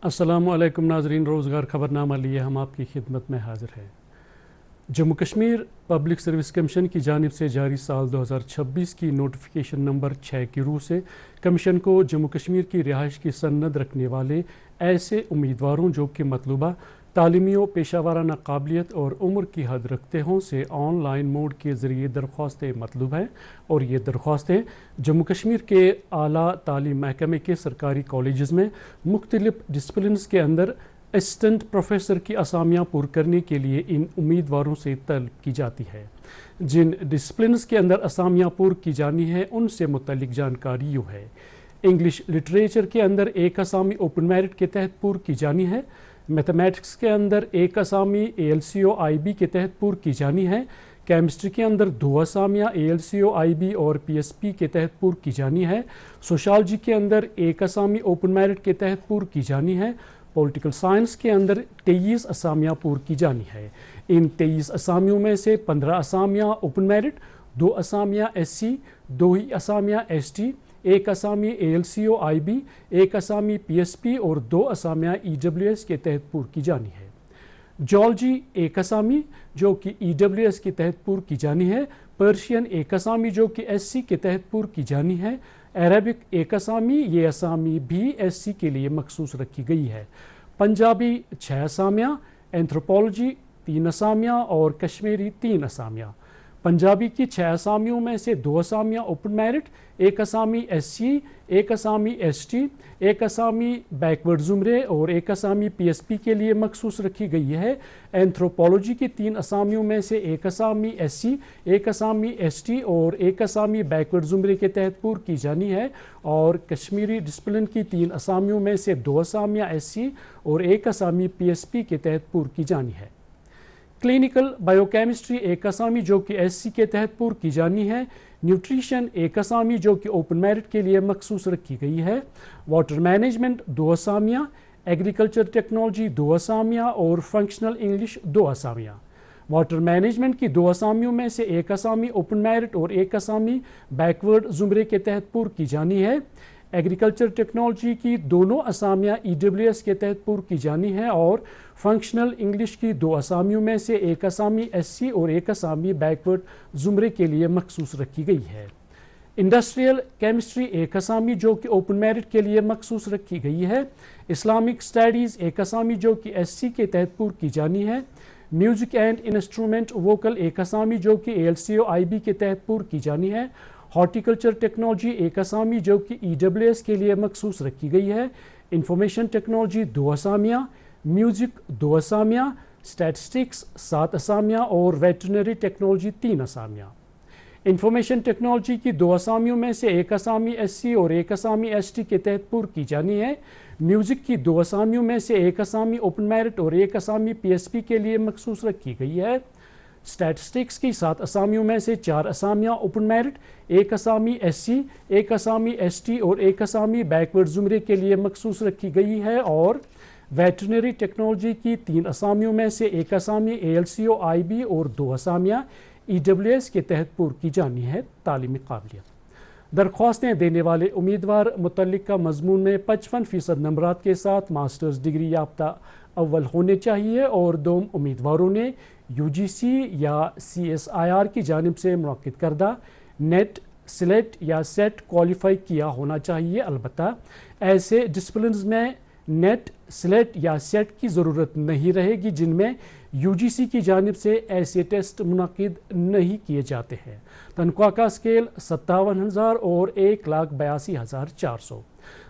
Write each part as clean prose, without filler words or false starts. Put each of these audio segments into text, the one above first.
अस्सलामु अलैकुम नाजरीन, रोज़गार खबरनामा लिए हम आपकी खिदमत में हाजिर हैं। Jammu Kashmir public service commission की जानिब से जारी साल 2026 की नोटिफिकेशन नंबर 6 की रूह से कमीशन को जम्मू कश्मीर की रिहाइश की सन्नद रखने वाले ऐसे उम्मीदवारों जो कि मतलूबा तालीमी व पेशा वाराना काबिलियत और उम्र की हद रखते हों से ऑनलाइन मोड के ज़रिए दरख्वास्तें मतलूब हैं और ये दरख्वास्तें जम्मू कश्मीर के आला तालीम महकमे के सरकारी कॉलेज़ में मुख्तलिफ डिसिप्लिन्स के अंदर असिस्टेंट प्रोफेसर की असामियाँ पुर करने के लिए इन उम्मीदवारों से तलब की जाती है। जिन डिसिप्लिन्स के अंदर असामियाँ पुर की जानी है उनसे मुतल्लिक जानकारी यूँ है। इंग्लिश लिटरेचर के अंदर एक असामी ओपन मेरिट के तहत पुर की जानी है। मैथमेटिक्स के अंदर एक असामी ALCO IB के तहत पुर की जानी है। केमिस्ट्री के अंदर 2 असामियाँ ALCO IB और PSP के तहत पुर की जानी है। सोशलॉजी के अंदर एक असामी ओपन मेरिट के तहत पुर की जानी है। पॉलिटिकल साइंस के अंदर 23 असामियाँ पुर की जानी है। इन 23 असामियों में से 15 असामियाँ ओपन मेरिट, 2 असामियाँ SC, 2 ही असामियाँ ST, 1 असामी ALCO IB, 1 असामी PSP और 2 असामियाँ EWS के तहत पुर की जानी है। जॉलजी एक असामी जो कि EWS के तहत पुर की जानी है। पर्शियन एक असामी जो कि SC के तहत पुर की जानी है। अरबिक एक असामी, ये असामी भी SC के लिए मखसूस रखी गई है। पंजाबी 6 असामियाँ, एंथ्रोपोलॉजी 3 असामियाँ और कश्मीरी 3 असामियाँ। पंजाबी की 6 असामियों में से 2 असामियाँ ओपन मेरिट, 1 असामी SC, 1 असामी ST, 1 असामी बैकवर्ड ज़ुमरे और 1 असामी PSP के लिए मखसूस रखी गई है। एंथ्रोपोलॉजी की 3 असामियों में से 1 असामी SC, 1 असामी ST और 1 असामी बैकवर्ड ज़ुमरे के तहत पुर की जानी है। और कश्मीरी डिसिप्लिन की 3 असामियों में से 2 असामियाँ SC और 1 असामी PSP के तहत पुर की जानी है। क्लिनिकल बायोकेमिस्ट्री एक असामी जो कि SC के तहत पुर की जानी है। न्यूट्रिशन एक असामी जो कि ओपन मेरिट के लिए मखसूस रखी गई है। वाटर मैनेजमेंट 2 असामियाँ, एग्रीकल्चर टेक्नोलॉजी 2 असामियाँ और फंक्शनल इंग्लिश 2 असामियाँ। वाटर मैनेजमेंट की 2 असामियों में से 1 असामी ओपन मेरिट और 1 असामी बैकवर्ड ज़ुमरे के तहत पुर की जानी है। एग्रीकल्चर टेक्नोलॉजी की दोनों असामियाँ EWS के तहत पुर की जानी है और फंक्शनल इंग्लिश की 2 असामियों में से 1 असामी SC और 1 असामी बैकवर्ड ज़ुमरे के लिए मखसूस रखी गई है। इंडस्ट्रियल केमिस्ट्री 1 असामी जो कि ओपन मेरिट के लिए मखसूस रखी गई है। इस्लामिक स्टडीज़ 1 असामी जो कि SC के तहत पुर की जानी है। म्यूज़िक एंड इंस्ट्रूमेंट वोकल 1 असामी जो कि ALCO IB के तहत पुर की जानी है। हॉर्टिकल्चर टेक्नोलॉजी 1 असामी जो कि EWS के लिए मखसूस रखी गई है। इंफॉर्मेशन टेक्नोलॉजी 2 असामियाँ, म्यूज़िक 2 असामियाँ, स्टैटिस्टिक्स 7 असामियाँ और वेटरनरी टेक्नोलॉजी 3 असामियाँ। इंफॉर्मेशन टेक्नोलॉजी की 2 असामियों में से 1 असामी SC और 1 असामी ST के तहत पुर की जानी है। म्यूज़िक की 2 असामियों में से 1 असामी ओपन मेरिट और 1 असामी PSP के लिए मखसूस रखी गई है। स्टैटिस्टिक्स की 7 असामियों में से 4 असामियाँ ओपन मेरिट, 1 असामी SC, 1 असामी ST और 1 असामी बैकवर्ड ज़ुमरे के लिए मखसूस रखी गई है। और वेटरनरी टेक्नोलॉजी की 3 असामियों में से 1 असामी ALCO IB और 2 असामियाँ EWS के तहत पुर की जानी है। तालीमी काबिलियत दरख्वास्तें देने वाले उम्मीदवार मुतल्लिका मजमून में 55% नंबरात के साथ मास्टर्स डिग्री याफ्ता अव्वल होने चाहिए और 2 उम्मीदवारों ने UGC या CSIR की जानिब से मुनक्किद करदा नेट, स्लेट या सेट क्वालिफाई किया होना चाहिए। अलबत्ता ऐसे डिसिप्लिन्स में नेट, स्लेट या सेट की ज़रूरत नहीं रहेगी जिनमें UGC की जानिब से ऐसे टेस्ट मुनक्किद नहीं किए जाते हैं। तनख्वाह का स्केल 57,000 और 1,82,400।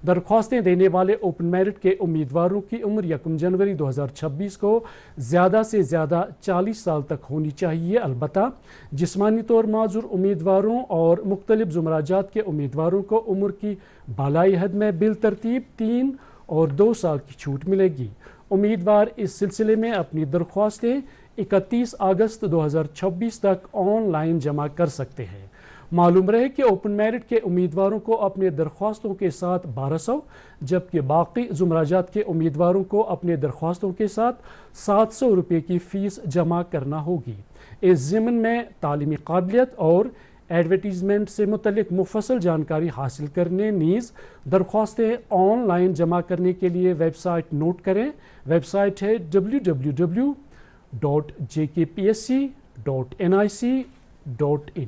दरख्वास्तें देने वाले ओपन मेरिट के उम्मीदवारों की उम्र 1 जनवरी 2026 को ज़्यादा से ज़्यादा 40 साल तक होनी चाहिए। अलबत्ता जिस्मानी तौर माजूर उम्मीदवारों और मुख्तलिफ ज़ुमराजात के उम्मीदवारों को उम्र की बालाई हद में बिल तरतीब 3 और 2 साल की छूट मिलेगी। उम्मीदवार इस सिलसिले में अपनी दरख्वास्तें 31 अगस्त 2026 तक ऑनलाइन जमा कर सकते हैं। मालूम रहे कि ओपन मेरिट के उम्मीदवारों को अपने दरख्वास्तों के साथ 1200 जबकि बाकी ज़ुमराजात के उम्मीदवारों को अपने दरख्वास्तों के साथ 700 रुपये की फ़ीस जमा करना होगी। इस ज़िम्न में तालीमी काबिलियत और ایڈورٹیزمنٹ سے متعلق مفصل جانکاری حاصل کرنے نیز درخواستیں آن لائن جمع کرنے کے لیے ویب سائٹ نوٹ کریں۔ ویب سائٹ ہے www.jkpsc.nic.in۔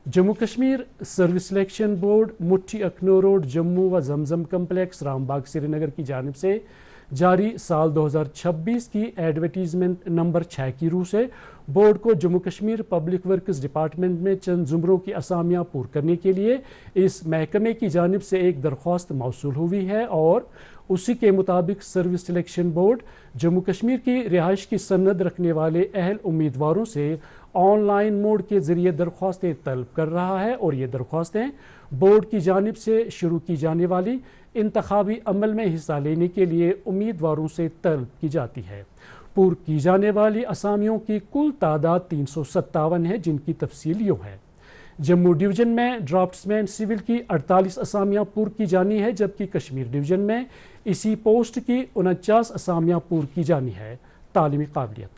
Jammu Kashmir service selection board مٹھی اکھنور روڈ جموں و زمزم کمپلیکس رام باغ سری نگر کی جانب سے جاری سال 2026 کی ایڈورٹیزمنٹ نمبر 6 کی روح سے بورڈ کو Jammu Kashmir public works department میں چند زمروں کی اسامیاں پور کرنے کے لیے اس محکمے کی جانب سے ایک درخواست موصول ہوئی ہے، اور اسی کے مطابق service selection board Jammu Kashmir کی رہائش کی سند رکھنے والے اہل امیدواروں سے آن لائن موڈ کے ذریعے درخواستیں طلب کر رہا ہے، اور یہ درخواستیں بورڈ کی جانب سے شروع کی جانے والی انتخابی عمل میں حصہ لینے کے لیے امیدواروں سے طلب کی جاتی ہے۔ پور کی جانے والی اسامیوں کی کل تعداد 357 ہے، جن کی تفصیل یوں ہے۔ جموں ڈویژن میں ڈرافٹسمین سول کی 48 اسامیاں پور کی جانی ہے، جبکہ کشمیر ڈویژن میں اسی پوسٹ کی 49 اسامیاں پور کی جانی ہے۔ تعلیمی قابلیت: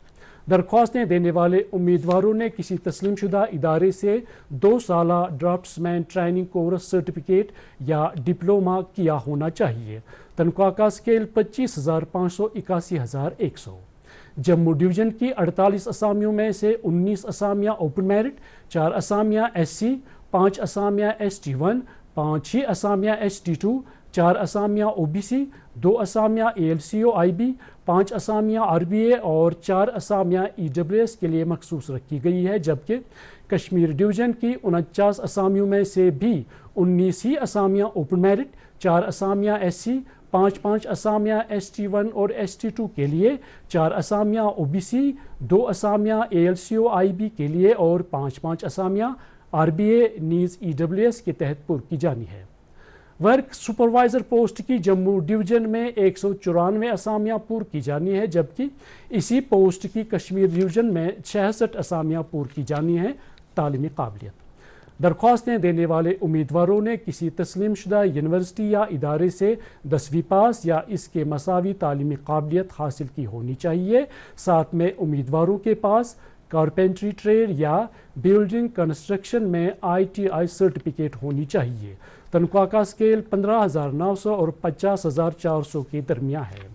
درخواستیں دینے والے امیدواروں نے کسی تسلیم شدہ ادارے سے 2 سالہ ڈرافٹسمین ٹریننگ کورس سرٹیفکیٹ یا ڈپلومہ کیا ہونا چاہیے۔ تنخواہ کا اسکیل 25,500 81,100۔ جموں ڈویژن کی 48 اسامیوں میں سے 19 اسامیاں اوپن میرٹ، 4 اسامیاں SC، 5 اسامیاں ST1، 5 اسامیاں ST2، 4 اسامیاں OBC، 2 اسامیاں ALCO-IB، 5 اسامیاں RBA اور 4 اسامیاں EWS کے لیے مخصوص رکھی گئی ہے، جبکہ کشمیر ڈویژن کی 49 اسامیوں میں سے بھی 19 ہی اسامیاں اوپن میرٹ، 4 اسامیاں SC، 5 اسامیاں ST1 اور ST2 کے لیے، 4 اسامیاں OBC، 2 اسامیاں ALCO-IB کے لیے اور 5 اسامیاں RBA نیز EWS کے تحت پور کی جانی ہے۔ ورک سپروائزر پوسٹ کی جموں ڈویژن میں 194 اسامیاں پور کی جانی ہے، جبکہ اسی پوسٹ کی کشمیر ڈویژن میں 66 اسامیاں پور کی جانی ہیں۔ تعلیمی قابلیت: درخواستیں دینے والے امیدواروں نے کسی تسلیم شدہ یونیورسٹی یا ادارے سے 10ویں پاس یا اس کے مساوی تعلیمی قابلیت حاصل کی ہونی چاہیے۔ ساتھ میں امیدواروں کے پاس کارپینٹری ٹریڈ یا بلڈنگ کنسٹرکشن میں ITI سرٹیفکیٹ ہونی چاہیے۔ تنخواہ کا اسکیل 15,900 اور 50,400 کے درمیان ہے۔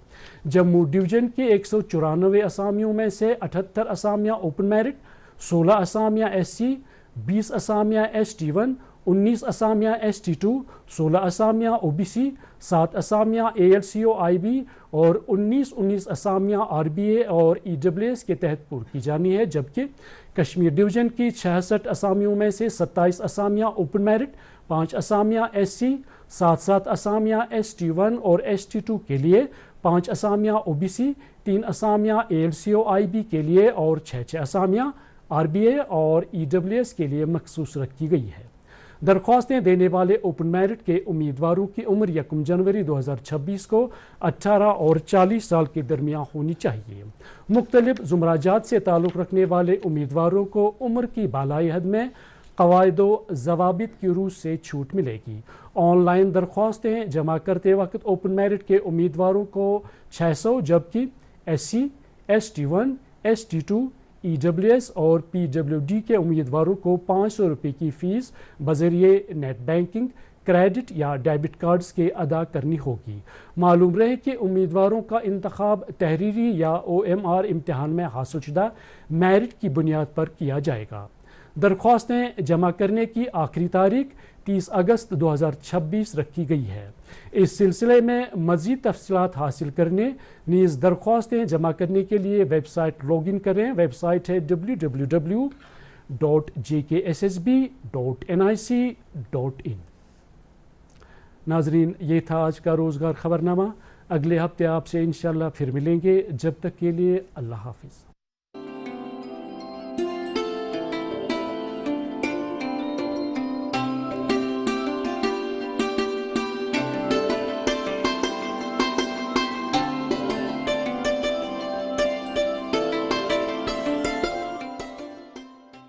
جموں ڈویژن کی 194 اسامیوں میں سے 78 اسامیاں اوپن میرٹ، 16 اسامیاں SC، 20 اسامیاں ST1، 19 اسامیاں ST2، 16 اسامیاں OBC، 7 اسامیاں ALCO-IB اور 19 اسامیاں RBA اور EWS کے تحت پور کی جانی ہے، جبکہ کشمیر ڈویژن کی 66 اسامیوں میں سے 27 اسامیاں اوپن میرٹ، 5 اسامیاں SC، 7 اسامیاں ST1 اور ST2 کے لیے، 5 اسامیاں OBC، 3 اسامیاں ALCO-IB کے لیے اور 6 اسامیاں RBA اور EWS کے لیے مخصوص رکھی گئی ہے۔ درخواستیں دینے والے اوپن میرٹ کے امیدواروں کی عمر 1 جنوری 2026 کو 18 اور 40 سال کے درمیان ہونی چاہیے۔ مختلف زمرہ سے تعلق رکھنے والے امیدواروں کو عمر کی بالائی حد میں قواعد و ضوابط کی روح سے چھوٹ ملے گی۔ آن لائن درخواستیں جمع کرتے وقت اوپن میرٹ کے امیدواروں کو 600، جبکہ SC، ST1، ST2، EWS اور PWD کے امیدواروں کو 500 روپے کی فیس بذریعے نیٹ بینکنگ، کریڈٹ یا ڈیبٹ کارڈز کے ادا کرنی ہوگی۔ معلوم رہے کہ امیدواروں کا انتخاب تحریری یا OMR امتحان میں حاصل شدہ میرٹ کی بنیاد پر کیا جائے گا۔ درخواستیں جمع کرنے کی آخری تاریخ 30 اگست 2026 رکھی گئی ہے۔ اس سلسلے میں مزید تفصیلات حاصل کرنے نیز درخواستیں جمع کرنے کے لیے ویب سائٹ لاگ ان کریں۔ ویب سائٹ ہے www.jkssb.nic.in۔ ناظرین، یہ تھا آج کا روزگار خبرنامہ۔ اگلے ہفتے آپ سے انشاءاللہ پھر ملیں گے۔ جب تک کے لیے اللہ حافظ۔